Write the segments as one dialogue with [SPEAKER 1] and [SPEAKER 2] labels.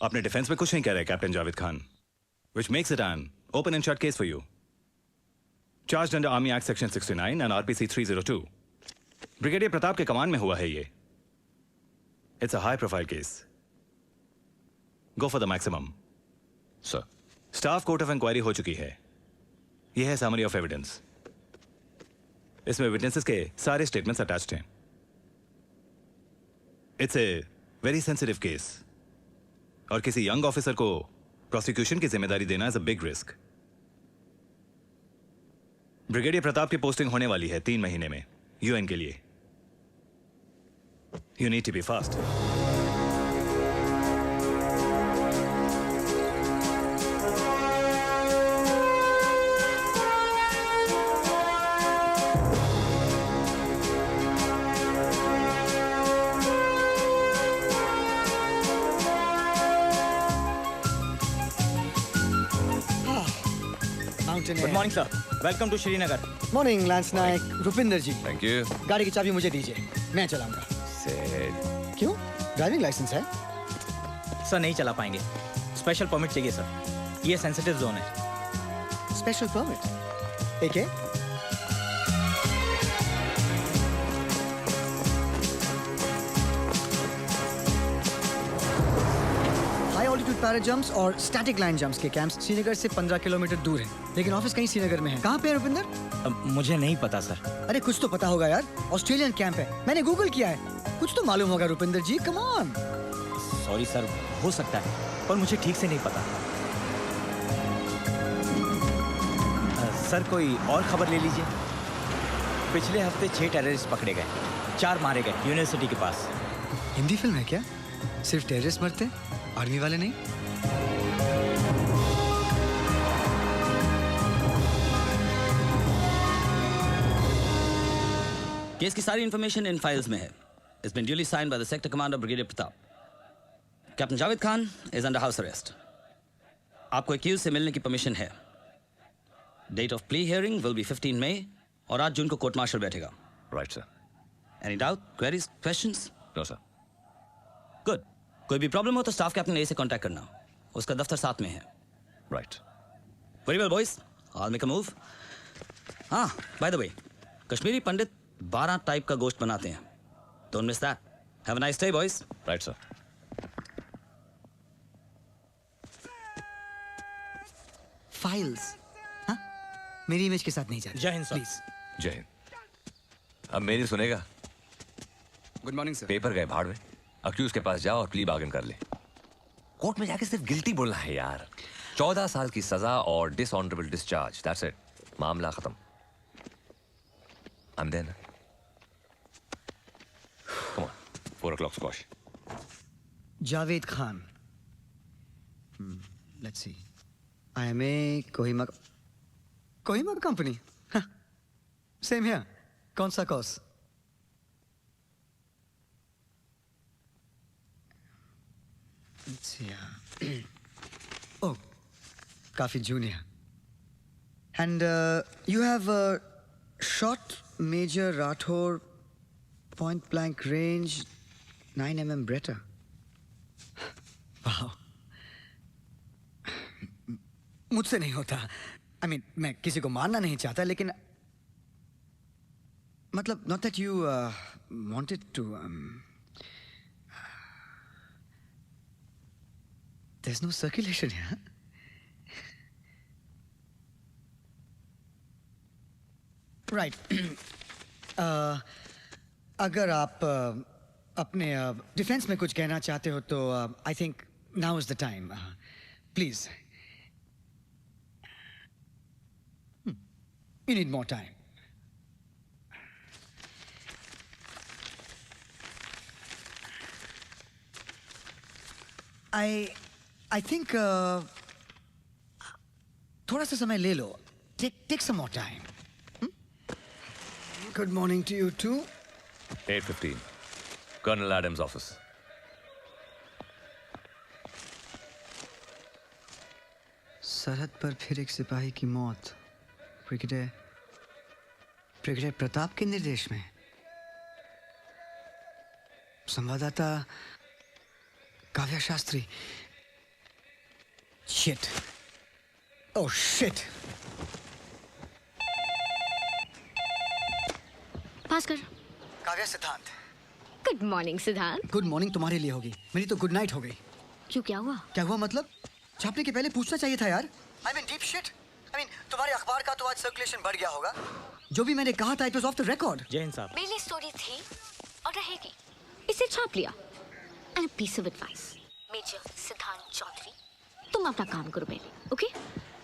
[SPEAKER 1] अपने डिफेंस में कुछ नहीं कह रहे captain Javed Khan, which makes it an open and shut case for you. Charged under Army Act Section 69 and RPC 302. Brigadier Pratap के कमान में हुआ है ये. It's a high profile case. Go for the maximum.
[SPEAKER 2] Sir.
[SPEAKER 1] Staff court of inquiry हो चुकी है. ये है summary of evidence. इसमें witnesses के सारे statements attached हैं. It's a very sensitive case. और किसी young officer को prosecution की जिम्मेदारी देना is a big risk. Brigadier Pratap की पोस्टिंग होने वाली है 3 महीने में यूएन के लिए. You need to be fast.
[SPEAKER 3] Good morning sir, welcome to Srinagar.
[SPEAKER 4] Morning lance naik. Rupinder ji,
[SPEAKER 2] thank you.
[SPEAKER 4] गाड़ी की चाबी मुझे दीजिए, मैं चलाऊंगा. क्यों? ड्राइविंग लाइसेंस है?
[SPEAKER 3] सर नहीं चला पाएंगे, स्पेशल परमिट चाहिए सर, ये सेंसिटिव जोन है.
[SPEAKER 4] Special permit? एक है? हाई ऑल्टीट्यूड पैरा जंप्स और स्टैटिक लाइन जंप्स के कैंप्स श्रीनगर से 15 किलोमीटर दूर हैं, लेकिन ऑफिस कहीं श्रीनगर में है. कहाँ पे है रुपिंदर?
[SPEAKER 3] मुझे नहीं पता सर.
[SPEAKER 4] अरे कुछ तो पता होगा यार, ऑस्ट्रेलियन कैंप है, मैंने गूगल किया है, कुछ तो मालूम होगा रुपिंदर जी, कम ऑन.
[SPEAKER 3] सॉरी सर, हो सकता है पर मुझे ठीक से नहीं पता. सर कोई और खबर ले लीजिए. पिछले हफ्ते 6 टेररिस्ट पकड़े गए, 4 मारे गए यूनिवर्सिटी के पास.
[SPEAKER 4] हिंदी फिल्म है क्या? सिर्फ टेररिस्ट मरते, आर्मी वाले नहीं?
[SPEAKER 5] केस की सारी इंफॉर्मेशन इन फाइल्स में है. It's been duly signed by the sector commander brigadier Pratap. Captain Javed Khan is under house arrest. आपको एक्यूज से मिलने की परमिशन है. Date of plea hearing will be 15 मई और 8 जून को कोर्ट मार्शल बैठेगा.
[SPEAKER 2] Right sir.
[SPEAKER 5] Any doubt, queries, questions?
[SPEAKER 2] No sir.
[SPEAKER 5] Good. कोई भी प्रॉब्लम हो तो स्टाफ कैप्टन ए से कांटेक्ट करना, उसका दफ्तर साथ में है.
[SPEAKER 2] Right.
[SPEAKER 5] Very well boys, I will make a move. हाँ, by the way, Kashmiri Pandit 12 type का गोश्त बनाते हैं. Don't miss that. Have a nice day boys.
[SPEAKER 2] Right sir.
[SPEAKER 4] Files? हाँ? मेरी इमेज के साथ नहीं जा रही.
[SPEAKER 3] जय हिंद सर.
[SPEAKER 4] प्लीज.
[SPEAKER 2] जय हिंद. अब मेरी सुनेगा.
[SPEAKER 6] Good morning sir.
[SPEAKER 2] पेपर गए भाड़ में. अक्यूज के पास जाओ और प्ली बार्गन कर ले. कोर्ट में जाके सिर्फ गिल्टी बोलना है यार. 14 साल की सजा और डिसऑनरेबल डिस्चार्ज, दैट्स इट. मामला खत्म. I'm there. Come on, 4 o'clock squash.
[SPEAKER 4] Javed Khan. Let's see. I am a Kohima company. Huh. Same here. कौन सा course? Let's see. Oh, काफी junior. And you have shot Major Rathore, point blank range, 9mm Beretta. Wow. मुझसे नहीं होता. I mean, मैं किसी को मारना नहीं चाहता, लेकिन मतलब not that you wanted to. There's no circulation here. Right. अगर आप अपने डिफेंस में कुछ कहना चाहते हो तो I think now is the time. Please. You need more time. I think थोड़ा सा समय ले लो. Take some more time. Good morning to you too.
[SPEAKER 2] 8:15. Colonel Adams' office.
[SPEAKER 4] सरहद पर फिर एक सिपाही की मौत. ब्रिगेडियर प्रताप के निर्देश में. संवाददाता Kavya Shastri. Shit. Oh shit.
[SPEAKER 7] Bhaskar.
[SPEAKER 4] Kavya सिद्धांत।
[SPEAKER 7] गुड मॉर्निंग सिद्धांत।
[SPEAKER 4] गुड मॉर्निंग तुम्हारे लिए होगी, मेरी तो गुड नाइट हो गई।
[SPEAKER 7] क्यों, क्या हुआ?
[SPEAKER 4] क्या हुआ मतलब? छापने के पहले पूछना चाहिए था यार। I mean deep shit. I mean तुम्हारे अखबार का तो आज सर्कुलेशन बढ़ गया होगा। जो भी मैंने कहा था, it was off the record.
[SPEAKER 3] Jain साहब,
[SPEAKER 7] मेरी स्टोरी थी और रहेगी, इसे छाप लिया। And piece of advice, major Siddhant Chaudhary, तुम अपना काम करो पहले, okay?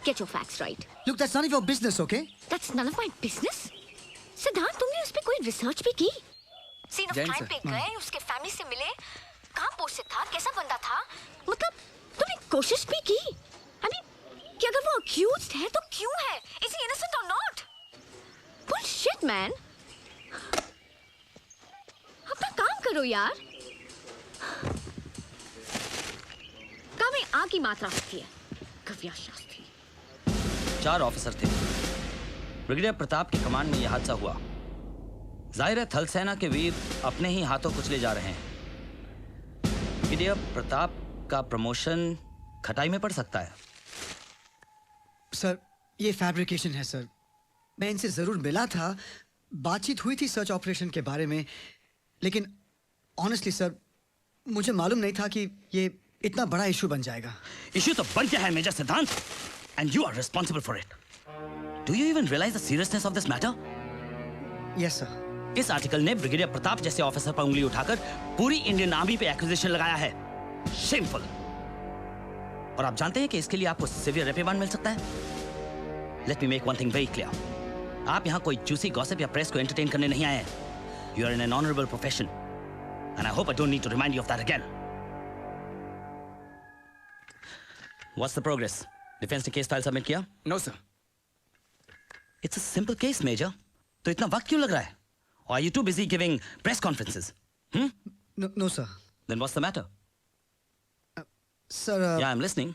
[SPEAKER 7] Get your facts right.
[SPEAKER 4] Look, that's none of your business, okay?
[SPEAKER 7] That's none of my business. Siddhant, तुमने उस पे कोई रिसर्च भी की? सीन ऑफ
[SPEAKER 6] जैन
[SPEAKER 7] क्राइम
[SPEAKER 6] सर,
[SPEAKER 7] पे गए, उसके फैमिली से मिले, कहाँ पोस्टेड था, कैसा बंदा था, मतलब तुमने कोशिश भी की? आई मीन कि अगर वो अक्यूज्ड है तो क्यों है? इज ही इनोसेंट और नॉट? Bullshit man. अपना काम करो यार। काम में आ की मात्रा होती है। कव्या शास्त्री।
[SPEAKER 5] 4 ऑफिसर थे। ब्रिगेडियर प्रताप की कमांड में यह हादसा हुआ। जाहिर है थल सेना के वीर अपने ही हाथों कुचले जा रहे हैं। ब्रिगेडियर प्रताप का प्रमोशन खटाई में पड़ सकता है।
[SPEAKER 4] सर, ये फैब्रिकेशन है सर। मैं इनसे जरूर मिला था, बातचीत हुई थी सर्च ऑपरेशन के बारे में, लेकिन ऑनेस्टली सर, मुझे मालूम नहीं था कि ये इतना बड़ा इशू बन जाएगा।
[SPEAKER 5] इश्यू तो बन गया है major Siddhant, and you are responsible for it. Do you even realise the seriousness of this matter?
[SPEAKER 4] Yes sir.
[SPEAKER 5] इस आर्टिकल ने ब्रिगेडियर प्रताप जैसे ऑफिसर पर उंगली उठाकर पूरी इंडियन आर्मी पे एक्विजिशन लगाया है। शेमफुल। और आप जानते हैं कि इसके लिए आपको सिवियर रिप्रिमांड मिल सकता है। Let me make one thing very clear, आप यहाँ कोई जूसी गॉसिप या प्रेस को एंटरटेन करने नहीं आए हैं। You are in an honourable profession and I hope I don't need to remind you of that again. What's the progress? Defence ने केस फाइल सबमिट किया?
[SPEAKER 6] No, sir.
[SPEAKER 5] It's a simple case major, तो इतना वक्त क्यों लग रहा है? Or are you too busy giving press conferences?
[SPEAKER 4] No sir.
[SPEAKER 5] Then what's the matter?
[SPEAKER 4] Sir,
[SPEAKER 5] Yeah, I'm listening.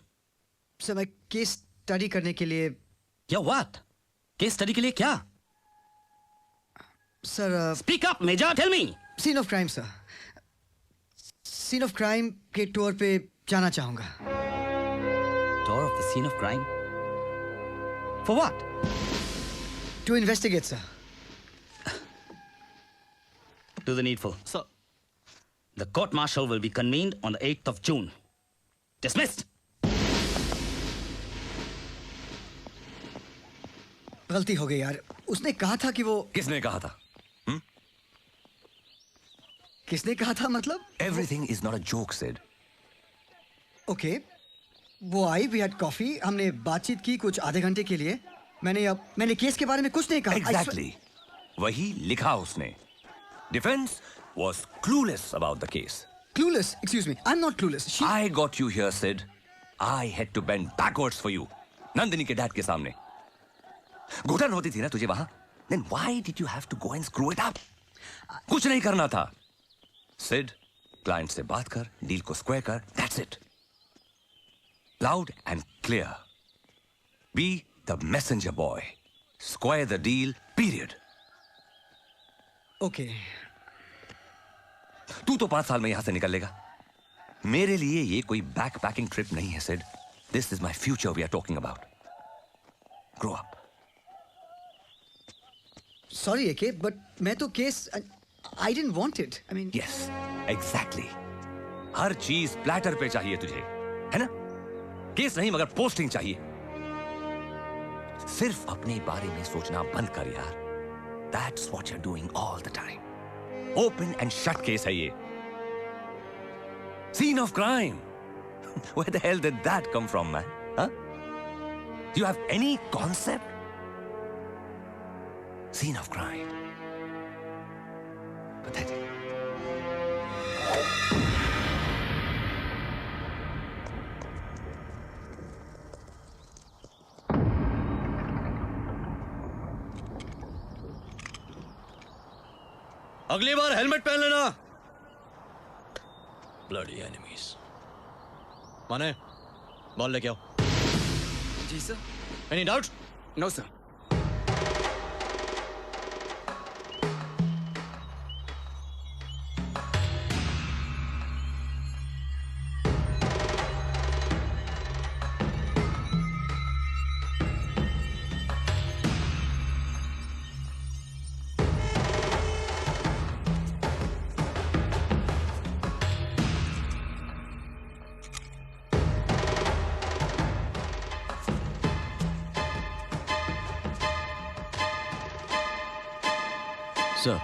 [SPEAKER 4] Sir मैं केस स्टडी करने के लिए
[SPEAKER 5] Yeah, what? Case study के लिए क्या?
[SPEAKER 4] Sir,
[SPEAKER 5] Speak up, Major. Tell me.
[SPEAKER 4] Scene of crime sir. Scene of crime के tour पे जाना चाहूंगा।
[SPEAKER 5] Tour of the scene of crime. For what?
[SPEAKER 4] To investigate sir.
[SPEAKER 5] Do the needful.
[SPEAKER 6] Sir.
[SPEAKER 5] The court martial will be convened on the 8th of June. Dismissed.
[SPEAKER 4] गलती हो गई यार। उसने कहा था कि वो
[SPEAKER 2] किसने कहा था?
[SPEAKER 4] किसने कहा था मतलब?
[SPEAKER 2] Everything is not a joke, Sid.
[SPEAKER 4] Okay, वो आई, वी हैड कॉफी, हमने बातचीत की कुछ आधे घंटे के लिए। मैंने केस के बारे में कुछ नहीं कहा।
[SPEAKER 2] Exactly. वही लिखा उसने. Defense was clueless about the case.
[SPEAKER 4] Clueless? Excuse me, I'm not clueless.
[SPEAKER 2] I got you here, Sid. I had to bend backwards for you. Nandini के डैड के सामने. घुटन होती थी ना तुझे वहां? Then why did you have to go and screw it up? कुछ नहीं करना था. Sid, client से बात कर, deal को square कर. That's it. Loud and clear. Be the messenger boy. Square the deal. Period.
[SPEAKER 4] Okay.
[SPEAKER 2] तू तो 5 साल में यहां से निकल लेगा. मेरे लिए ये कोई बैक पैकिंग ट्रिप नहीं है, Sid. This is my future we are talking about. Grow up.
[SPEAKER 4] Sorry AK, but मैं तो case I didn't want it. I mean
[SPEAKER 2] yes, exactly. हर चीज प्लेटर पे चाहिए तुझे, है ना? केस नहीं मगर पोस्टिंग चाहिए. सिर्फ अपने बारे में सोचना बंद कर यार. That's what you're doing all the time. Open and shut case है ये. Scene of crime. Where the hell did that come from, man? Huh? Do you have any concept? Scene of crime. Pathetic.
[SPEAKER 5] अगली बार helmet पहन लेना. Bloody enemies. माने, ball लेके आओ.
[SPEAKER 6] जी sir.
[SPEAKER 5] Any doubt?
[SPEAKER 6] No, sir.
[SPEAKER 5] Sir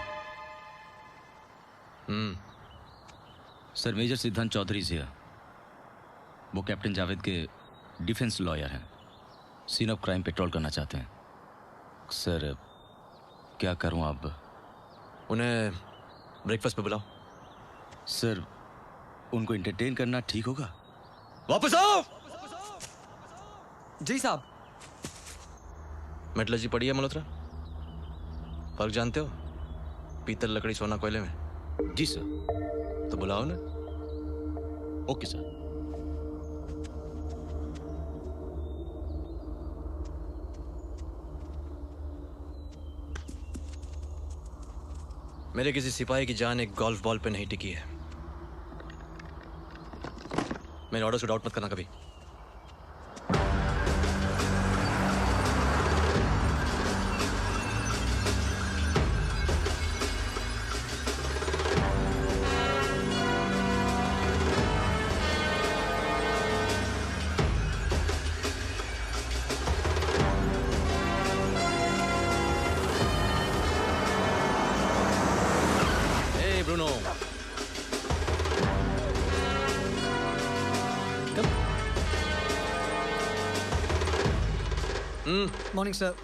[SPEAKER 5] sir major Siddhant Chaudhary से वो captain Javed के डिफेंस लॉयर हैं। सीन ऑफ क्राइम पेट्रोल करना चाहते हैं। सर क्या करूं अब?
[SPEAKER 8] उन्हें ब्रेकफास्ट पे बुलाओ।
[SPEAKER 5] सर उनको एंटरटेन करना ठीक होगा?
[SPEAKER 8] वापस आओ।
[SPEAKER 6] जी साहब।
[SPEAKER 8] मेटलर्जी पड़ी है मल्होत्रा? फर्क जानते हो? पीतल, लकड़ी, सोना, कोयले में।
[SPEAKER 5] जी सर।
[SPEAKER 8] तो बुलाओ ना।
[SPEAKER 5] Okay sir.
[SPEAKER 8] मेरे किसी सिपाही की जान एक गोल्फ बॉल पे नहीं टिकी है। मेरे ऑर्डर से डाउट मत करना कभी। Hey, Bruno.
[SPEAKER 4] Morning sir.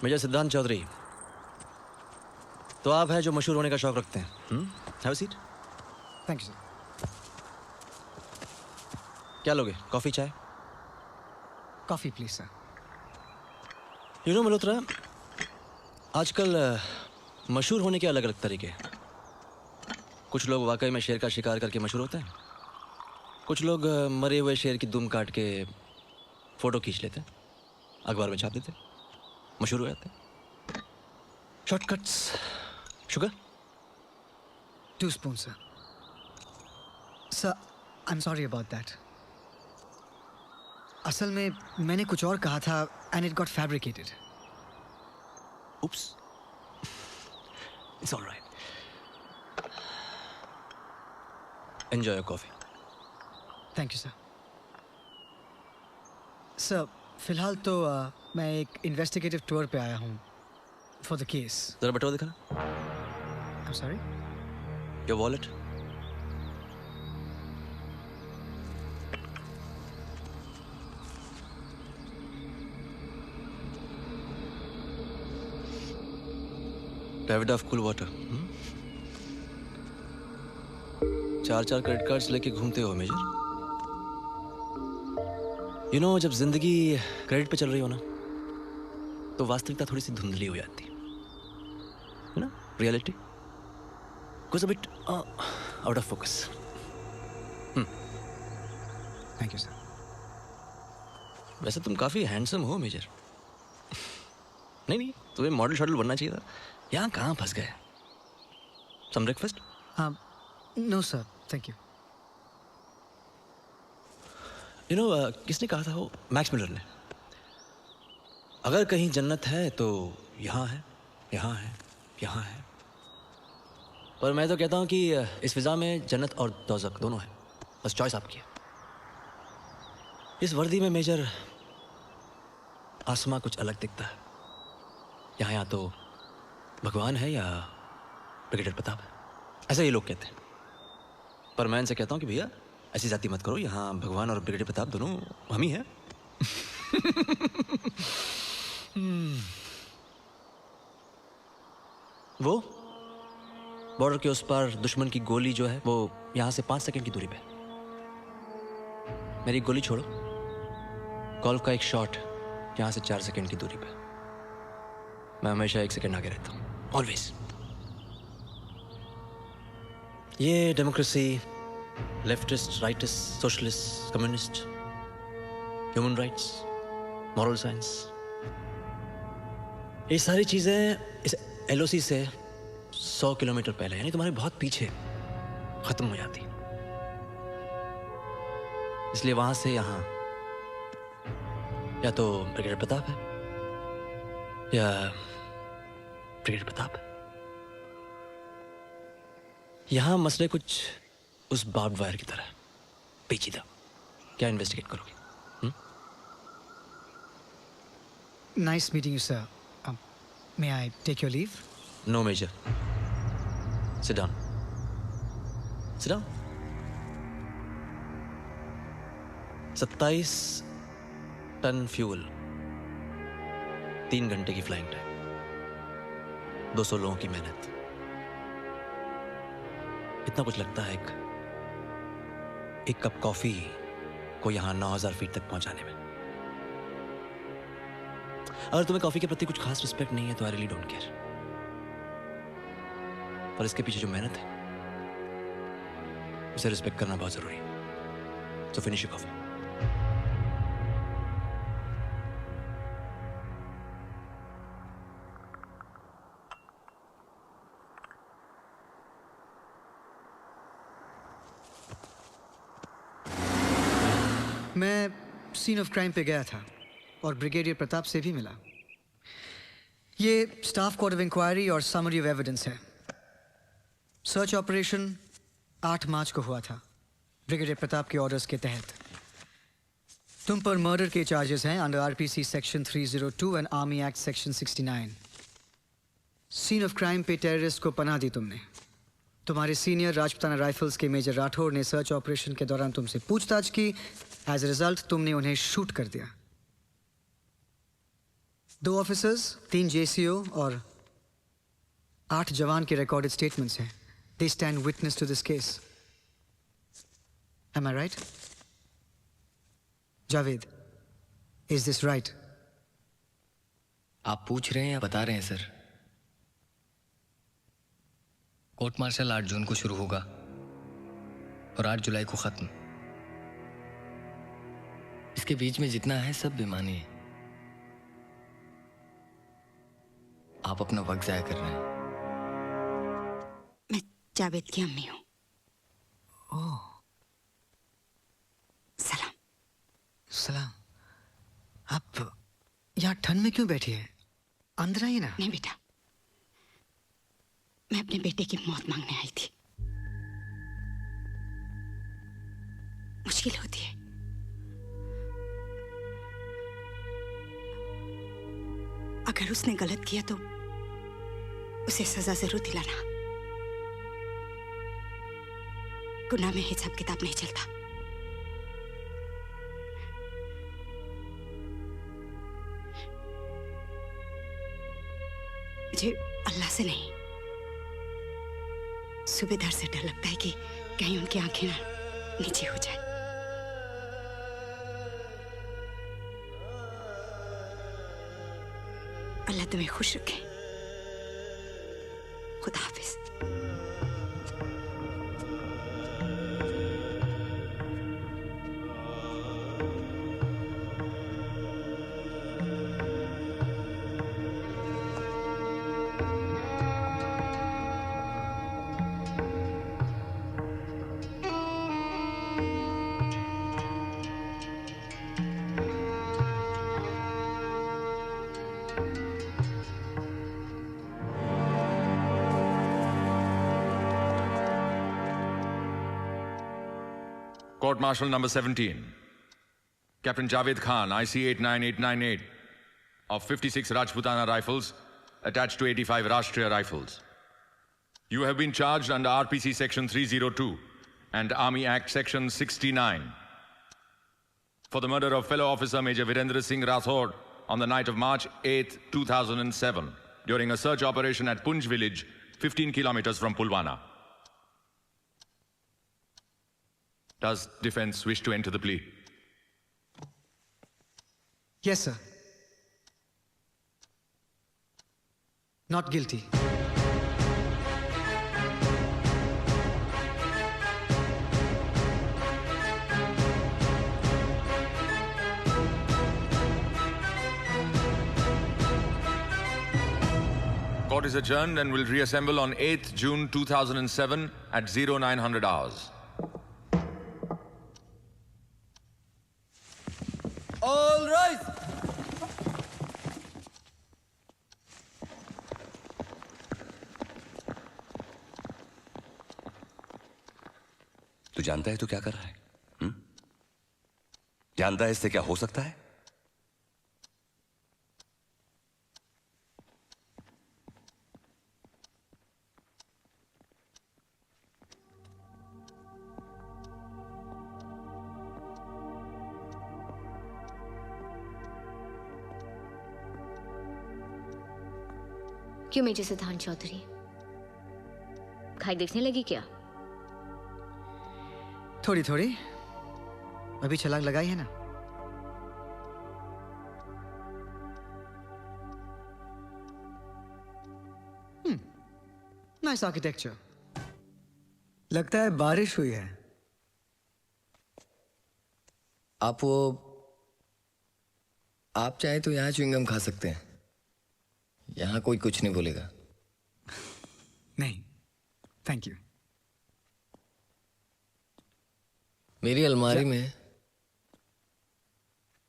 [SPEAKER 8] Major Siddhant Chaudhary, तो आप हैं जो मशहूर होने का शौक रखते हैं। Have a seat.
[SPEAKER 4] Thank you sir.
[SPEAKER 8] क्या लोगे? कॉफी, चाय?
[SPEAKER 4] Coffee please sir.
[SPEAKER 8] You know Malhotra, आजकल मशहूर होने के अलग अलग तरीके हैं। कुछ लोग वाकई में शेर का शिकार करके मशहूर होते हैं। कुछ लोग मरे हुए शेर की दुम काट के फोटो खींच लेते हैं, अखबार में छाप देते हैं, मशहूर हो जाते हैं। Shortcuts. Sugar?
[SPEAKER 4] 2 spoons sir. Sir, I'm sorry about that. असल में मैंने कुछ और कहा था and it got fabricated.
[SPEAKER 8] Oops. It's all right. Enjoy your coffee.
[SPEAKER 4] Thank you sir. Sir फिलहाल तो मैं एक इन्वेस्टिगेटिव टूर पे आया हूँ फॉर द केस।
[SPEAKER 8] जरा बटुआ दिखाना।
[SPEAKER 4] I am sorry.
[SPEAKER 8] Your wallet. Davidoff cool water. 4 credit cards लेके घूमते हो मेजर। यू नो, जब जिंदगी क्रेडिट पे चल रही हो ना, तो वास्तविकता थोड़ी सी धुंधली हो जाती है ना। Reality goes a bit out of focus.
[SPEAKER 4] Thank you sir.
[SPEAKER 8] वैसे तुम काफी हैंडसम हो मेजर। नहीं, तुम्हें मॉडल शॉडल बनना चाहिए था। यहाँ कहाँ फंस गए? Some breakfast?
[SPEAKER 4] No sir, thank you.
[SPEAKER 8] You know, किसने कहा था वो? मैक्स मिलर ने। अगर कहीं जन्नत है तो यहाँ है, यहाँ है, यहाँ है। पर मैं तो कहता हूँ कि इस फिजा में जन्नत और दोज़ख दोनों है। बस चॉइस आपकी है। इस वर्दी में मेजर आसमां कुछ अलग दिखता है। यहाँ या तो भगवान है या ब्रिगेडियर प्रताप है, ऐसा ये लोग कहते हैं। पर मैं इनसे कहता हूँ कि भैया ऐसी जाति मत करो। यहाँ भगवान और ब्रिगेडियर प्रताप दोनों हम ही हैं। वो बॉर्डर के उस पार दुश्मन की गोली जो है वो यहाँ से 5 सेकंड की दूरी पे। मेरी गोली छोड़ो, गोल्फ का एक शॉट यहाँ से 4 सेकंड की दूरी पे। मैं हमेशा 1 सेकंड आगे रहता हूँ, ऑलवेज। ये democracy, leftist, rightist, socialist, communist, human rights, moral science, ये सारी चीजें इस एलओसी से 100 किलोमीटर पहले, यानी तुम्हारे बहुत पीछे खत्म हो जाती। इसलिए वहां से यहां या तो ब्रिगेडियर प्रताप है या ब्रिगेडियर प्रताप है। यहां मसले कुछ उस बार्ब वायर की तरह पेचीदा। क्या इन्वेस्टिगेट करोगे?
[SPEAKER 4] Nice meeting you sir. May I take your leave?
[SPEAKER 8] No, Major. Sit down. Sit down. 27 ton fuel, 3 घंटे की फ्लाइंग टाइम, 200 लोगों की मेहनत। इतना कुछ लगता है एक कप कॉफी को यहां 9000 फीट तक पहुंचाने में। अगर तुम्हें कॉफी के प्रति कुछ खास रिस्पेक्ट नहीं है तो आई रियली डोंट केयर, पर इसके पीछे जो मेहनत है उसे रिस्पेक्ट करना बहुत जरूरी है। सो फिनिश योर कॉफी।
[SPEAKER 4] मैं सीन ऑफ क्राइम पे गया था और ब्रिगेडियर प्रताप से भी मिला। ये स्टाफ कोड ऑफ इंक्वायरी और समरी ऑफ एविडेंस है। सर्च ऑपरेशन 8 मार्च को हुआ था, ब्रिगेडियर प्रताप के ऑर्डर्स के तहत। तुम पर मर्डर के चार्जेस हैं under RPC section 302 and army act section 69। Scene of crime पे टेररिस्ट को पनाह दी तुमने। तुम्हारे सीनियर राजपुताना राइफल्स के मेजर राठौड़ ने सर्च ऑपरेशन के दौरान तुमसे पूछताछ की। एज ए रिजल्ट तुमने उन्हें शूट कर दिया। 2 ऑफिसर्स, 3 जेसीओ और 8 जवान के रिकॉर्डेड स्टेटमेंट्स हैं। They stand witness to this case. Am I right? Javed, is this right?
[SPEAKER 6] आप पूछ रहे हैं या बता रहे हैं सर? कोर्ट मार्शल 8 जून को शुरू होगा और 8 जुलाई को खत्म। इसके बीच में जितना है सब बेमानी है। आप अपना वक्त जाया कर रहे हैं।
[SPEAKER 7] मैं जावेद की अम्मी हूँ।
[SPEAKER 4] ओह,
[SPEAKER 7] सलाम।
[SPEAKER 4] सलाम। आप यहाँ ठंड में क्यों बैठी है? अंदर आइए ना।
[SPEAKER 7] नहीं बेटा, मैं अपने बेटे की मौत मांगने आई थी। मुश्किल होती है। अगर उसने गलत किया तो उसे सजा जरूर दिलाना। गुनाह में हिसाब किताब नहीं चलता। मुझे अल्लाह से नहीं, सूबेदार से डर लगता है कि कहीं उनकी आंखें ना नीचे हो जाए। अल्लाह तुम्हें खुश रखे। खुदा हाफिज।
[SPEAKER 9] Court Martial number 17. Captain Javed Khan, IC 89898 of 56 Rajputana Rifles attached to 85 Rashtriya Rifles. You have been charged under RPC Section 302 and Army Act Section 69 for the murder of fellow officer Major Virendra Singh Rathod on the night of March 8, 2007 during a search operation at Punj village, 15 kilometers from Pulwama. Does defense wish to enter the plea?
[SPEAKER 4] Yes, sir. Not guilty.
[SPEAKER 9] Court is adjourned and will reassemble on 8th June 2007 at 0900 hours.
[SPEAKER 6] All rise!
[SPEAKER 2] तू जानता है तू क्या कर रहा है? जानता है इससे क्या हो सकता है?
[SPEAKER 7] क्यों मेजर सिद्धांत चौधरी, खाई देखने लगी क्या?
[SPEAKER 4] थोड़ी थोड़ी, अभी छलांग लगाई है ना। Nice architecture. लगता है बारिश हुई है।
[SPEAKER 6] आप चाहे तो यहाँ च्युइंगम खा सकते हैं, यहाँ कोई कुछ नहीं बोलेगा।
[SPEAKER 4] नहीं, थैंक यू।
[SPEAKER 6] मेरी अलमारी में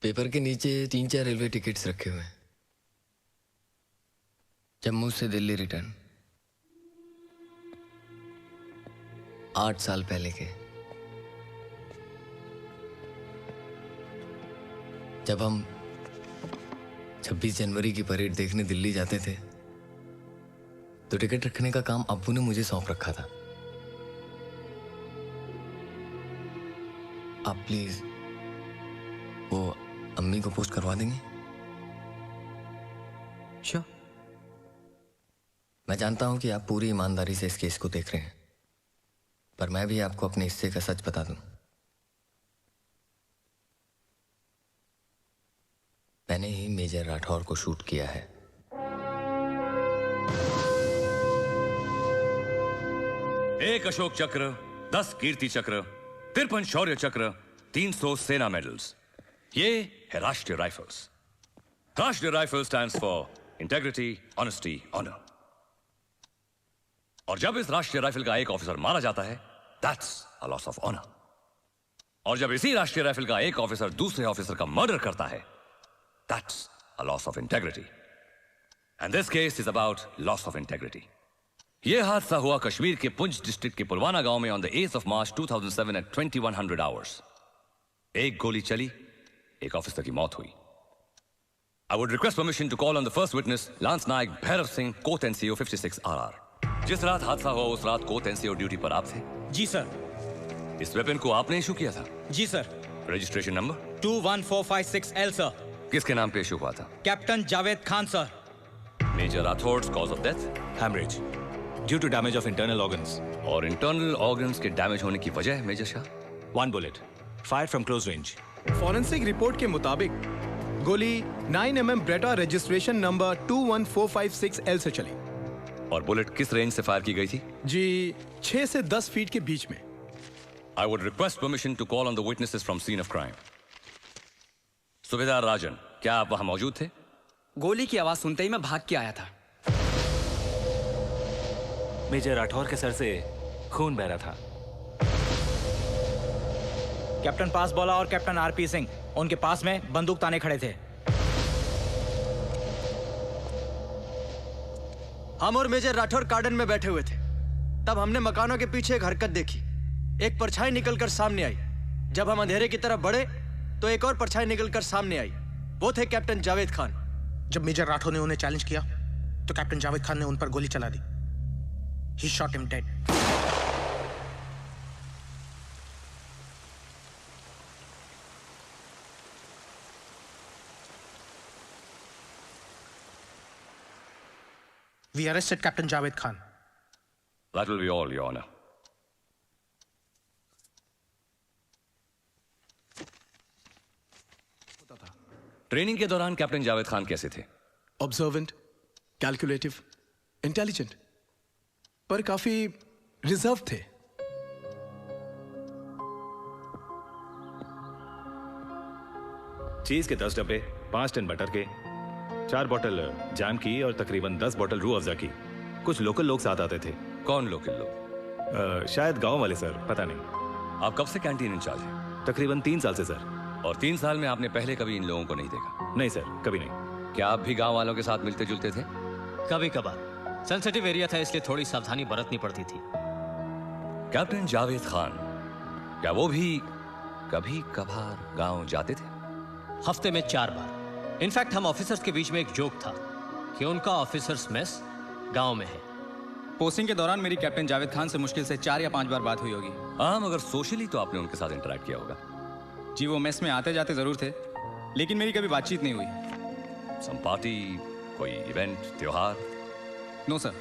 [SPEAKER 6] पेपर के नीचे 3-4 रेलवे टिकट्स रखे हुए हैं, जम्मू से दिल्ली रिटर्न, 8 साल पहले के। जब हम 26 जनवरी की परेड देखने दिल्ली जाते थे तो टिकट रखने का काम अब्बू ने मुझे सौंप रखा था। आप प्लीज वो अम्मी को पोस्ट करवा देंगे?
[SPEAKER 4] श्योर।
[SPEAKER 6] मैं जानता हूं कि आप पूरी ईमानदारी से इस केस को देख रहे हैं, पर मैं भी आपको अपने हिस्से का सच बता दूं। मैंने ही मेजर राठौर को शूट किया है।
[SPEAKER 2] एक अशोक चक्र, 10 कीर्ति चक्र, 53 शौर्य चक्र, 300 सेना मेडल्स। ये है Rashtriya rifles. Rashtriya rifle stands for integrity, honesty, honour. और जब इस राष्ट्रीय राइफल का एक ऑफिसर मारा जाता है, that's a loss of honour. और जब इसी राष्ट्रीय राइफल का एक ऑफिसर दूसरे ऑफिसर का मर्डर करता है, that's a loss of integrity. And this case is about loss of integrity. यह हादसा हुआ कश्मीर के पुंछ डिस्ट्रिक्ट के पुलवाना गांव में on the 8th of March 2007 at 2100 hours। एक गोली चली, एक ऑफिसर की मौत हुई। I would request permission to call on the first witness, Lance Naik Bhairav Singh, Court NCO 56 RR। जिस रात हादसा हुआ उस रात कोर्ट एनसीओ ड्यूटी पर आप थे?
[SPEAKER 3] जी सर।
[SPEAKER 2] इस वेपन को आपने इशू किया था?
[SPEAKER 3] जी sir.
[SPEAKER 2] Registration number?
[SPEAKER 3] 21456L sir.
[SPEAKER 2] किसके नाम पे इशू हुआ था?
[SPEAKER 3] Captain Javed Khan sir.
[SPEAKER 2] Major Rathore, cause of death?
[SPEAKER 1] Hemorrhage due to damage of internal organs।
[SPEAKER 2] और इंटरनल ऑर्गन्स के डैमेज होने की वजह major Shah?
[SPEAKER 1] 1 bullet fired from close range।
[SPEAKER 10] Forensic report के मुताबिक गोली 9mm Beretta registration number 21456L से चली।
[SPEAKER 2] और बुलेट किस रेंज से फायर की गई थी?
[SPEAKER 10] जी 6 से 10 फीट के बीच में।
[SPEAKER 2] I would request permission to call on the witnesses from scene of crime। सुबेदार राजन, क्या आप वहां मौजूद थे?
[SPEAKER 3] गोली की आवाज सुनते ही मैं भाग के आया था।
[SPEAKER 1] मेजर राठौर के सर से खून बह रहा था।
[SPEAKER 3] कैप्टन पासबॉला और कैप्टन आरपी सिंह उनके पास में बंदूक ताने खड़े थे।
[SPEAKER 11] हम और मेजर राठौर गार्डन में बैठे हुए थे, तब हमने मकानों के पीछे एक हरकत देखी। एक परछाई निकलकर सामने आई। जब हम अंधेरे की तरफ बढ़े तो एक और परछाई निकलकर सामने आई। वो थे कैप्टन जावेद खान।
[SPEAKER 10] जब मेजर राठौर ने उन्हें चैलेंज किया तो कैप्टन जावेद खान ने उन पर गोली चला दी। He shot him dead। We arrested Captain Javed Khan।
[SPEAKER 2] That will be all, Your Honor। Training के दौरान कैप्टन जावेद खान कैसे थे?
[SPEAKER 10] ऑब्जर्वेंट, कैलकुलेटिव, इंटेलिजेंट, पर काफी रिजर्व थे।
[SPEAKER 1] चीज के 10 डब्बे, 5 टिन बटर के, 4 बोतल जैम की और तकरीबन 10 बोतल रूह अफ़ज़ा की। कुछ लोकल लोग साथ आते थे।
[SPEAKER 2] कौन लोकल लोग?
[SPEAKER 1] शायद गांव वाले सर, पता नहीं।
[SPEAKER 2] आप कब से कैंटीन इंचार्ज हैं?
[SPEAKER 1] तकरीबन 3 साल से सर।
[SPEAKER 2] और 3 साल में आपने पहले कभी इन लोगों को नहीं देखा?
[SPEAKER 1] नहीं सर, कभी नहीं।
[SPEAKER 2] क्या आप भी गांव वालों के साथ मिलते जुलते थे?
[SPEAKER 12] कभी कभार, सेंसिटिव एरिया था इसलिए थोड़ी सावधानी बरतनी पड़ती थी।
[SPEAKER 2] कैप्टन जावेद खान, क्या वो भी कभी कभार गांव जाते थे?
[SPEAKER 12] हफ्ते में 4 बार। इनफैक्ट हम ऑफिसर्स के बीच में एक जोक था कि उनका ऑफिसर्स मेस गांव में है।
[SPEAKER 13] पोस्टिंग के दौरान मेरी कैप्टन जावेद खान से मुश्किल से 4 या 5 बार बात हुई होगी।
[SPEAKER 2] हाँ, मगर सोशली तो आपने उनके साथ इंटरेक्ट किया होगा।
[SPEAKER 13] जी, वो मेस में आते जाते जरूर थे, लेकिन मेरी कभी बातचीत नहीं हुई।
[SPEAKER 2] सम पार्टी, कोई इवेंट, त्योहार?
[SPEAKER 13] No sir.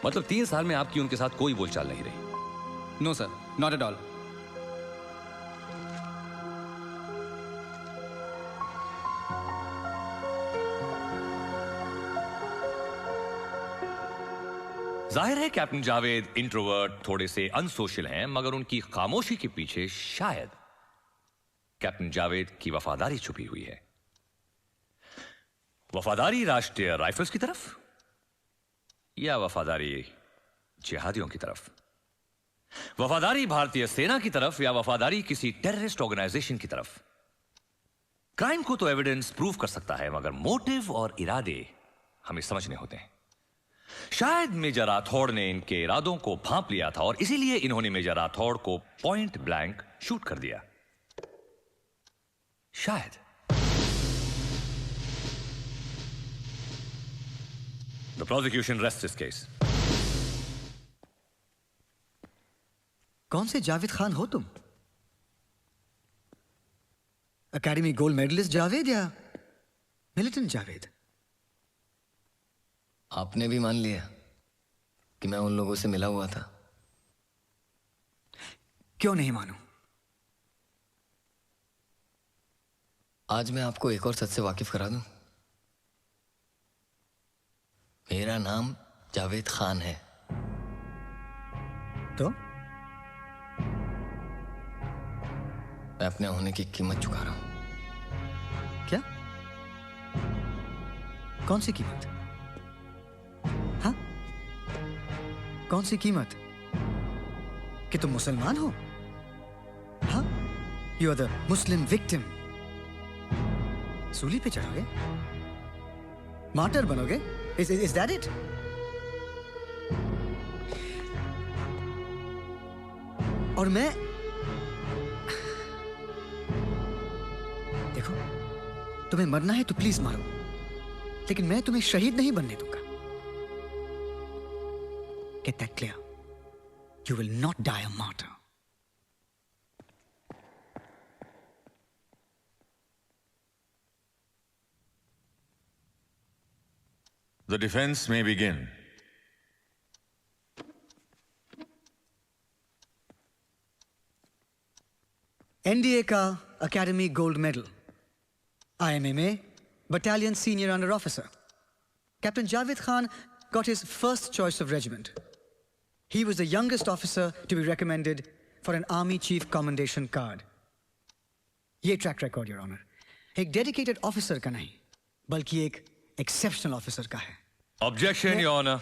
[SPEAKER 2] मतलब 3 साल में आपकी उनके साथ कोई बोलचाल नहीं रही?
[SPEAKER 13] No sir, not at all.
[SPEAKER 2] जाहिर है कैप्टन जावेद इंट्रोवर्ट, थोड़े से अनसोशल हैं, मगर उनकी खामोशी के पीछे शायद कैप्टन जावेद की वफादारी छुपी हुई है। वफादारी राष्ट्रीय राइफल्स की तरफ या वफादारी जिहादियों की तरफ? वफादारी भारतीय सेना की तरफ या वफादारी किसी टेररिस्ट ऑर्गेनाइजेशन की तरफ? क्राइम को तो एविडेंस प्रूव कर सकता है, मगर मोटिव और इरादे हमें समझने होते हैं। शायद मेजर राठौड़ ने इनके इरादों को भांप लिया था और इसीलिए इन्होंने मेजर राठौड़ को पॉइंट ब्लैंक शूट कर दिया। शायद। The prosecution rests this case.
[SPEAKER 4] कौन से जावेद खान हो तुम? एकेडमी गोल्ड मेडलिस्ट जावेद या मिलिटेंट जावेद?
[SPEAKER 6] आपने भी मान लिया कि मैं उन लोगों से मिला हुआ था।
[SPEAKER 4] क्यों नहीं मानूं?
[SPEAKER 6] आज मैं आपको एक और सच से वाकिफ करा दूं। मेरा नाम जावेद खान है।
[SPEAKER 4] तो
[SPEAKER 6] मैं अपने होने की कीमत चुका रहा हूं।
[SPEAKER 4] क्या? कौन सी कीमत? हाँ? कौन सी कीमत? कि तुम मुसलमान हो? हाँ? You are the Muslim victim. सूली पे चढ़ोगे? मार्टर बनोगे? Is that it? और मैं देखो, तुम्हें मरना है तो प्लीज मारो, लेकिन मैं तुम्हें शहीद नहीं बनने दूंगा। Get that clear? You will not die a martyr.
[SPEAKER 9] The defense may begin.
[SPEAKER 4] NDA का academy gold medal, IMMA Battalion Senior Under Officer. Captain Javed Khan got his first choice of regiment. He was the youngest officer to be recommended for an Army Chief Commendation card. ये track record, Your Honor, एक dedicated officer का नहीं, बल्कि एक exceptional officer का है।
[SPEAKER 2] Objection, Your Honor.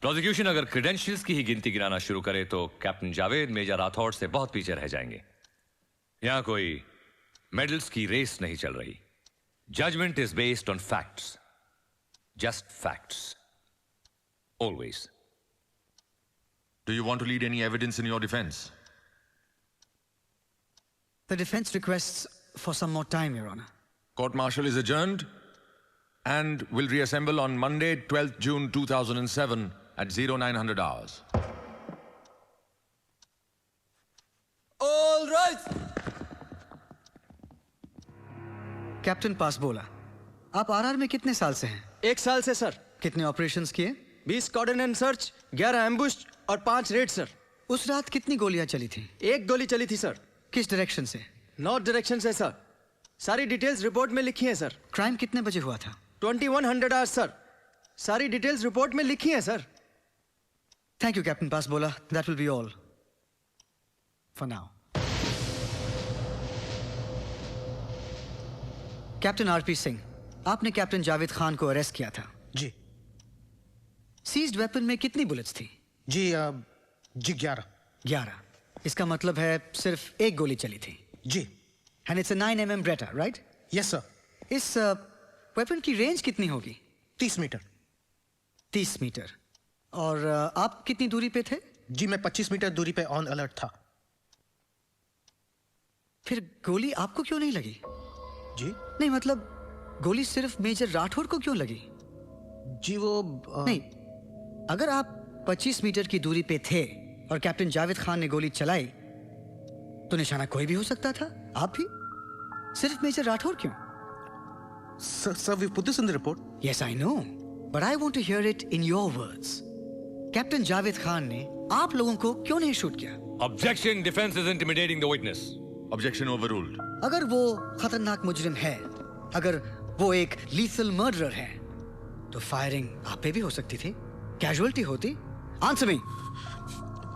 [SPEAKER 2] Prosecution अगर credentials की ही गिनती गिनाना शुरू करे तो कैप्टन जावेद मेजर राठौड़ से बहुत पीछे रह जाएंगे। यहां कोई मेडल्स की रेस नहीं चल रही। Judgement is based on facts, just facts, always.
[SPEAKER 9] Do you want to lead any evidence in your defense?
[SPEAKER 4] The defense requests for some more time, Your Honor.
[SPEAKER 9] Court-martial is adjourned and will reassemble on Monday, 12th June 2007 at 0900 hours.
[SPEAKER 11] All right.
[SPEAKER 4] Captain पासबोला, आप RR में कितने साल से हैं?
[SPEAKER 11] 1 साल से sir.
[SPEAKER 4] कितने operations किए?
[SPEAKER 11] 20 कॉर्डन एंड सर्च, 11 एम्बुश और 5 रेड सर।
[SPEAKER 4] उस रात कितनी गोलियां चली थी?
[SPEAKER 11] 1 गोली चली थी सर।
[SPEAKER 4] किस डायरेक्शन से?
[SPEAKER 11] नॉर्थ डायरेक्शन से सर। सारी डिटेल्स रिपोर्ट में लिखी हैं सर।
[SPEAKER 4] क्राइम कितने बजे हुआ था?
[SPEAKER 11] 2100 आवर्स सर। सारी डिटेल्स रिपोर्ट में लिखी हैं sir.
[SPEAKER 4] Thank you captain Pasbola, that will be all for now. Captain RP Singh, आपने कैप्टन जावेद खान को अरेस्ट किया था।
[SPEAKER 14] जी।
[SPEAKER 4] सीज्ड वेपन में कितनी बुलेट्स थी?
[SPEAKER 14] जी 11।
[SPEAKER 4] इसका मतलब है सिर्फ 1 गोली चली थी।
[SPEAKER 14] जी।
[SPEAKER 4] And it's a 9mm Beretta, right?
[SPEAKER 14] Yes sir.
[SPEAKER 4] इस वेपन की रेंज कितनी होगी?
[SPEAKER 14] 30 मीटर।
[SPEAKER 4] 30 मीटर। और आप कितनी दूरी पे थे?
[SPEAKER 14] जी मैं 25 मीटर दूरी पे ऑन अलर्ट था।
[SPEAKER 4] फिर गोली आपको क्यों नहीं लगी?
[SPEAKER 14] जी
[SPEAKER 4] नहीं, मतलब गोली सिर्फ मेजर राठौड़ को क्यों लगी?
[SPEAKER 14] जी वो
[SPEAKER 4] नहीं, अगर आप 25 मीटर की दूरी पे थे और कैप्टन जावेद खान ने गोली चलाई तो निशाना कोई भी हो सकता था, आप भी। सिर्फ मेजर राठौड़ क्यों?
[SPEAKER 14] Sir, we put this in the report.
[SPEAKER 4] Yes, I know. But I want to hear it in your words. Captain Javed Khan ने आप लोगों को क्यों नहीं शूट किया?
[SPEAKER 9] Objection. Defense is intimidating the witness. Objection overruled.
[SPEAKER 4] अगर वो खतरनाक मुजरिम है, अगर वो एक लीथल मर्डरर है, तो फायरिंग आप पे भी हो सकती थी, कैजुअलिटी होती। Answer me.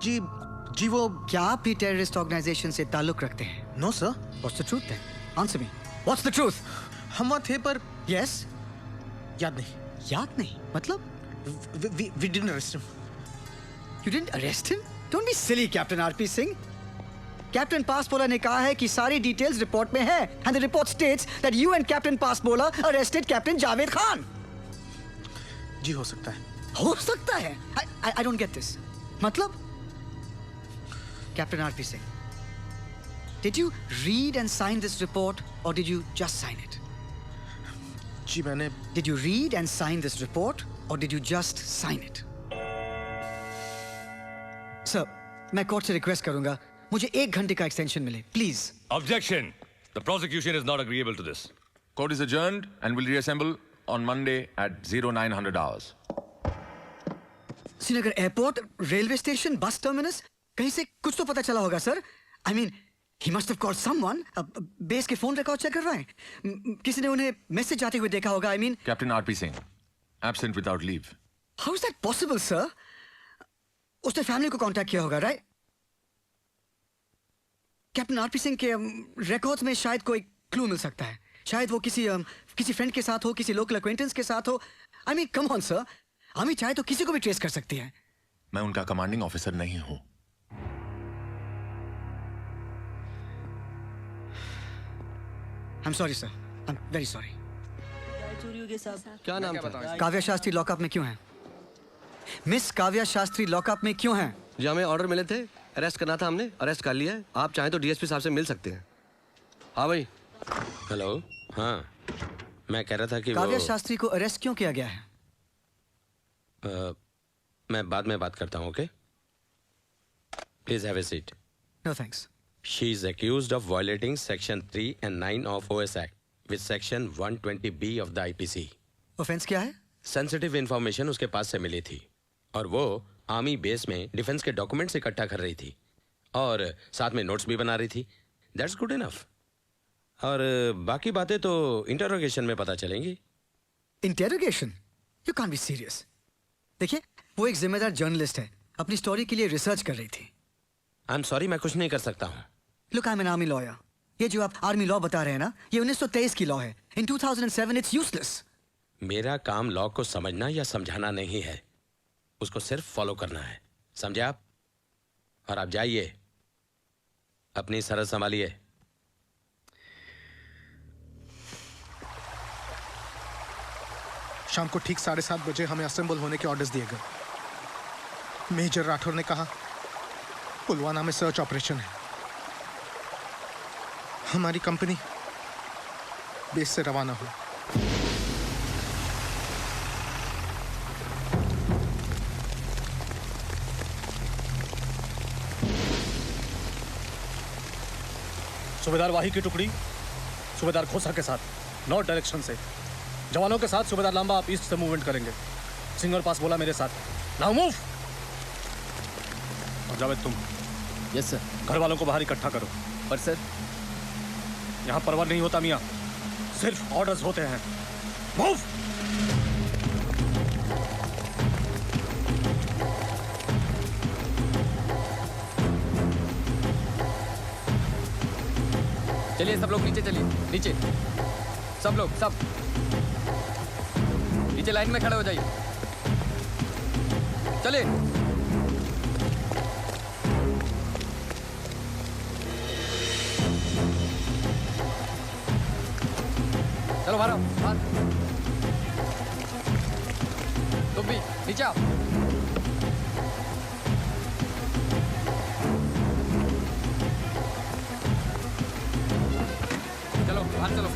[SPEAKER 14] जी वो
[SPEAKER 4] क्या आप भी टेररिस्ट ऑर्गेनाइजेशन से ताल्लुक रखते हैं?
[SPEAKER 14] No sir.
[SPEAKER 4] What's the truth then? Answer me. What's the truth?
[SPEAKER 14] हम वहाँ थे पर
[SPEAKER 4] यस।
[SPEAKER 14] याद नहीं।
[SPEAKER 4] याद नहीं मतलब?
[SPEAKER 14] We didn't arrest him.
[SPEAKER 4] You didn't arrest him? Don't be silly, Captain R.P. Singh. Captain Paspola ने कहा है कि सारी डिटेल्स रिपोर्ट में है, and the report states that you and Captain Paspola arrested Captain Javed Khan.
[SPEAKER 14] जी हो सकता है।
[SPEAKER 4] हो सकता है? I don't get this. मतलब? Captain R.P. Singh, did you read and sign this report or did you just sign it?
[SPEAKER 14] जी मैंने।
[SPEAKER 4] Did you read and sign this report or did you just sign it? Sir, मैं court से request करूंगा मुझे 1 घंटे का extension मिले, please.
[SPEAKER 9] Objection. The prosecution is not agreeable to this. Court is adjourned and will reassemble on Monday at 0900 hours.
[SPEAKER 4] Srinagar airport, railway station, bus terminus, कहीं से कुछ तो पता चला होगा sir. I mean, he must have called someone. Base के phone record check कर रहा है। किसी ने उन्हें मैसेज जाते हुए देखा होगा। I mean,
[SPEAKER 9] Captain R.P. Singh, absent without leave.
[SPEAKER 4] how is that possible, sir? उसने फैमिली को कांटेक्ट किया होगा, राइट? कैप्टन आरपी सिंह के रिकॉर्ड्स में शायद कोई क्लू मिल सकता है। शायद वो किसी फ्रेंड के साथ हो, किसी लोकल एक्वेंटेंस के साथ हो। I mean come on sir, हमें चाहे तो किसी को भी ट्रेस कर सकती है।
[SPEAKER 9] मैं उनका कमांडिंग ऑफिसर नहीं हूं।
[SPEAKER 4] I am sorry sir, I am very sorry.
[SPEAKER 8] क्या नाम था?
[SPEAKER 4] काव्या शास्त्री लॉकअप में क्यों है? मिस काव्या शास्त्री लॉकअप में क्यों है?
[SPEAKER 8] जो हमें ऑर्डर मिले थे, अरेस्ट करना था, हमने अरेस्ट कर लिया है। आप चाहें तो डीएसपी साहब से मिल सकते हैं। हाँ भाई।
[SPEAKER 15] हेलो। हाँ, मैं कह रहा था कि
[SPEAKER 4] काव्या शास्त्री को अरेस्ट क्यों किया गया है?
[SPEAKER 15] मैं बाद में बात करता हूँ, okay? Please have a seat.
[SPEAKER 4] No thanks.
[SPEAKER 15] She is accused of violating section 3 and 9 of OS Act with section 120B of the IPC.
[SPEAKER 4] Offence क्या है?
[SPEAKER 15] सेंसिटिव इंफॉर्मेशन उसके पास से मिली थी और वो आर्मी बेस में डिफेंस के डॉक्यूमेंट्स इकट्ठा कर रही थी और साथ में नोट्स भी बना रही थी। That's good enough. और बाकी बातें तो इंटरोगेशन में पता चलेंगी।
[SPEAKER 4] Interrogation? You can't be serious. देखिए, वो एक जिम्मेदार जर्नलिस्ट है, अपनी स्टोरी के लिए रिसर्च कर रही थी।
[SPEAKER 15] आई एम सॉरी, मैं कुछ नहीं कर सकता हूँ।
[SPEAKER 4] Look, I am an army lawyer. ये जो आप आर्मी लॉ बता रहे हैं ना, ये 1923 की लॉ है। इन 2007 इट्स यूजलेस।
[SPEAKER 15] मेरा काम लॉ को समझना या समझाना नहीं है, उसको सिर्फ फॉलो करना है, समझे आप? और आप जाइए, अपनी सरहद संभालिए।
[SPEAKER 14] शाम को ठीक 7:30 बजे हमें असेंबल होने के ऑर्डर्स दिए गए। मेजर राठौर ने कहा पुलवामा में सर्च ऑपरेशन है। हमारी कंपनी बेस से रवाना हुई।
[SPEAKER 16] सूबेदार वाही की टुकड़ी सूबेदार खोसा के साथ नॉर्थ डायरेक्शन से, जवानों के साथ सूबेदार लांबा आप ईस्ट से मूवमेंट करेंगे। सिंह और पास बोला मेरे साथ। Now move. और जावेद तुम।
[SPEAKER 8] Yes sir.
[SPEAKER 16] घर वालों को बाहर इकट्ठा करो।
[SPEAKER 8] पर सर,
[SPEAKER 16] यहाँ परवार नहीं होता मियाँ, सिर्फ ऑर्डर्स होते हैं। मूव।
[SPEAKER 6] चलिए सब लोग नीचे चलिए, नीचे सब लोग, सब नीचे लाइन में खड़े हो जाइए। चलिए। चलो बाहर आओ, बाहर। तुम भी नीचे आओ। चलो बाहर चलो।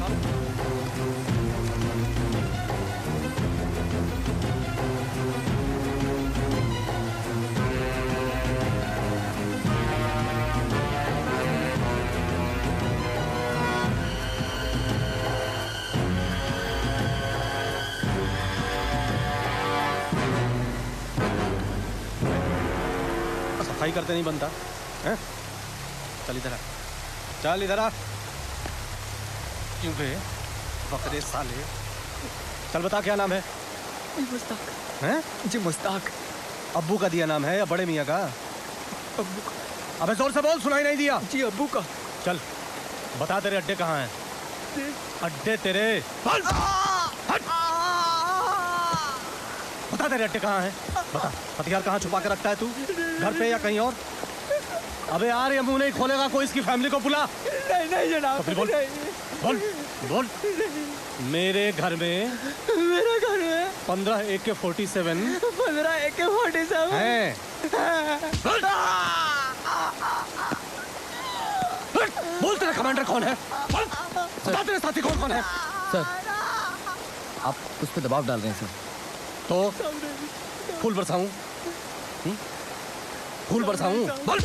[SPEAKER 16] सफाई करते नहीं बनता हैं? चल इधर आ, चल इधर आ। क्यों बे बकरे साले। चल बता क्या नाम है?
[SPEAKER 4] मुश्ताक।
[SPEAKER 16] हैं?
[SPEAKER 4] जी मुश्ताक।
[SPEAKER 16] अब्बू का दिया नाम है या बड़े मियाँ का?
[SPEAKER 4] अब्बू का।
[SPEAKER 16] अबे जोर से बोल, सुनाई नहीं दिया।
[SPEAKER 4] जी अब्बू का।
[SPEAKER 16] चल बता तेरे अड्डे कहाँ हैं? अड्डे तेरे बोल। हट। बता तेरे अड्डे कहाँ हैं? बता हथियार कहाँ छुपा के रखता है तू, घर पे या कहीं और? अबे यार ये मुंह नहीं खोलेगा कोई, इसकी फैमिली को बुला।
[SPEAKER 4] नहीं नहीं जनाब।
[SPEAKER 16] बोल बोल बोल। मेरे घर में 15 AK-47 हैं। बोल तेरा कमांडर कौन है? बता तेरे साथी कौन कौन है?
[SPEAKER 6] सर आप उस पर दबाव डाल रहे हैं सर।
[SPEAKER 16] तो फूल बरसाऊं? फूल बरसाऊं? बोल।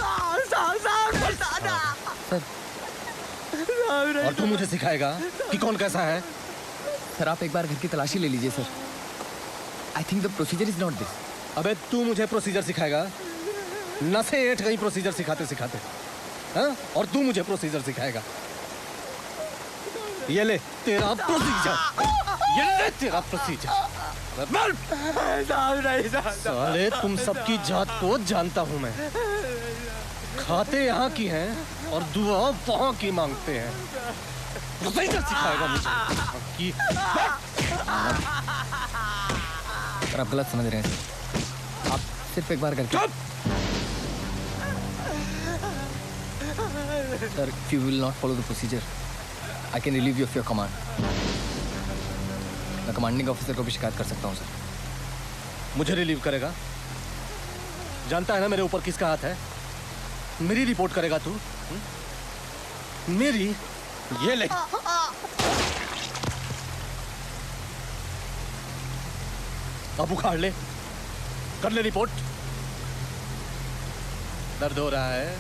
[SPEAKER 6] सर
[SPEAKER 16] और तू मुझे सिखाएगा कि कौन कैसा है?
[SPEAKER 6] सर आप एक बार घर की तलाशी ले लीजिए sir. I think the procedure is not this.
[SPEAKER 16] अबे तू मुझे प्रोसीजर सिखाएगा? नसें ऐठ गई प्रोसीजर सिखाते सिखाते, हाँ? और तू मुझे प्रोसीजर सिखाएगा? ये ले तेरा प्रोसीजर, ये ले तेरा प्रोसीजर। साले तुम सबकी जात को जानता हूं मैं। खाते यहाँ की हैं और दुआ वहाँ की मांगते हैं। प्रोसीजर सिखाएगा मुझे।
[SPEAKER 6] सर आप गलत समझ रहे हैं सर। आप सिर्फ एक बार करके। Sir if you will not follow the procedure, I can relieve you of your command. मैं कमांडिंग ऑफिसर को भी शिकायत कर सकता हूँ सर।
[SPEAKER 16] मुझे रिलीव करेगा? जानता है ना मेरे ऊपर किसका हाथ है? मेरी रिपोर्ट करेगा तू? मेरी? ये ले। अब उखाड़ ले, कर ले रिपोर्ट। दर्द हो रहा है?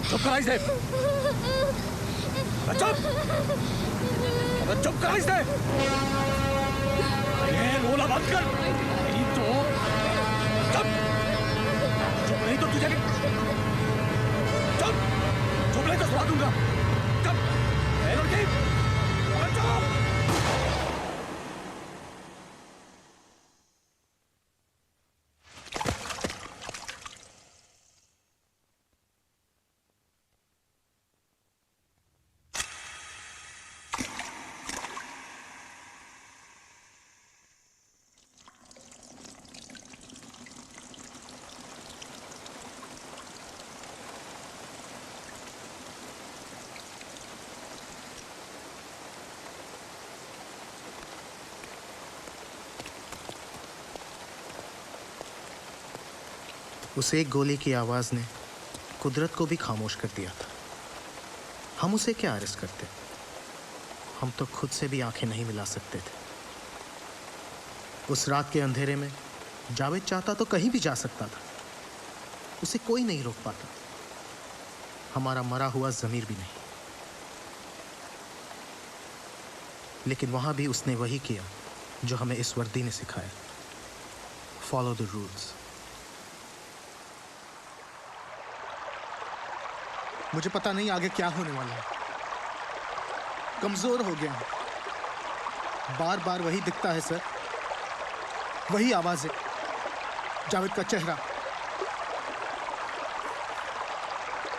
[SPEAKER 16] चुप कराई से। चुप, चुप कराई से। ये रोला बंद कर। नहीं तो चुप, चुप नहीं तो तुझे चुप, चुप नहीं तो सुना दूंगा। चुप, लड़की, चुप।
[SPEAKER 14] उस एक गोली की आवाज़ ने कुदरत को भी खामोश कर दिया था। हम उसे क्या अरेस्ट करते? हम तो खुद से भी आंखें नहीं मिला सकते थे। उस रात के अंधेरे में जावेद चाहता तो कहीं भी जा सकता था, उसे कोई नहीं रोक पाता। हमारा मरा हुआ ज़मीर भी नहीं। लेकिन वहां भी उसने वही किया जो हमें इस वर्दी ने सिखाया। Follow the rules. मुझे पता नहीं आगे क्या होने वाला है। कमजोर हो गया हूं। बार बार वही दिखता है सर, वही आवाजें, जावेद का चेहरा।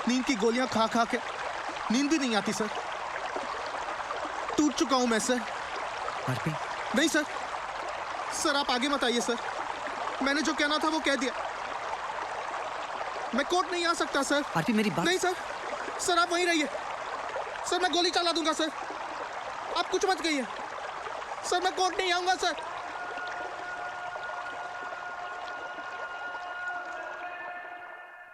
[SPEAKER 14] नींद की गोलियां खा खा के नींद भी नहीं आती सर। टूट चुका हूं मैं सर। नहीं सर, सर आप आगे मत आइए सर। मैंने जो कहना था वो कह दिया। मैं कोर्ट नहीं आ सकता सर।
[SPEAKER 4] आरती मेरी बात।
[SPEAKER 14] नहीं सर, सर आप वहीं रहिए। सर मैं गोली चला दूंगा सर। आप कुछ मत कहिए सर। मैं कोर्ट नहीं आऊंगा सर।